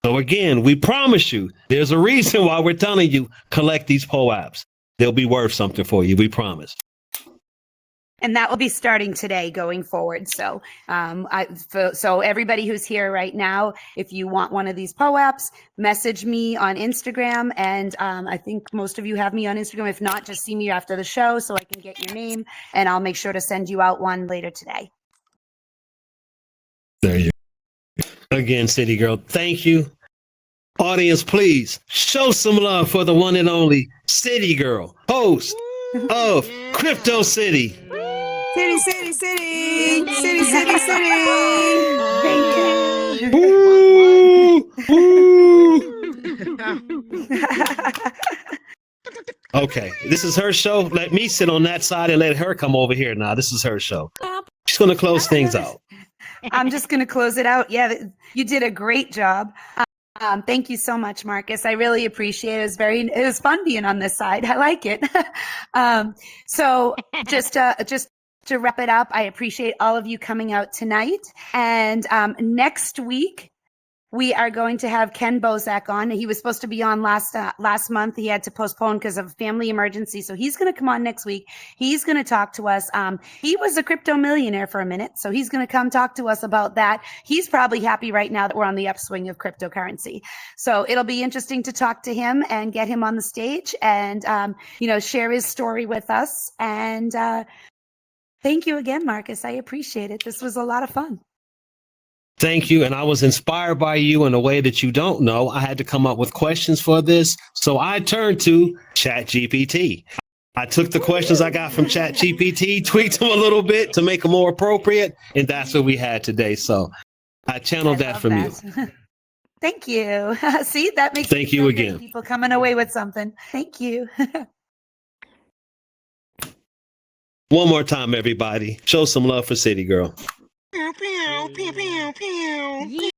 So again, we promise you, there's a reason why we're telling you collect these POAPs. They'll be worth something for you. We promise. And that will be starting today going forward. So so everybody who's here right now, if you want one of these POAPs, message me on Instagram. And I think most of you have me on Instagram. If not, just see me after the show so I can get your name, and I'll make sure to send you out one later today. There you go. Again, CityGirl, thank you. Audience, please show some love for the one and only CityGirl, host of Crypto City. City, city, city, city, city, city. Thank you. Okay, this is her show. Let me sit on that side and let her come over here now. This is her show. She's going to close things out. I'm just going to close it out. Yeah, you did a great job. Thank you so much, Marcus. I really appreciate it. It was fun being on this side. I like it. So just to wrap it up, I appreciate all of you coming out tonight. And next week, we are going to have Ken Bozak on. He was supposed to be on last month. He had to postpone because of family emergency. So he's going to come on next week. He's going to talk to us. He was a crypto millionaire for a minute. So he's going to come talk to us about that. He's probably happy right now that we're on the upswing of cryptocurrency. So it'll be interesting to talk to him and get him on the stage and, share his story with us. And thank you again, Marcus. I appreciate it. This was a lot of fun. Thank you. And I was inspired by you in a way that you don't know. I had to come up with questions for this. So I turned to ChatGPT. I took the questions I got from ChatGPT, tweaked them a little bit to make them more appropriate. And that's what we had today. So I channeled that from you. Thank you. See, that makes Thank you again. People coming away with something. Thank you. One more time, everybody. Show some love for CityGirl. Pew, pew, pew, pew, pew.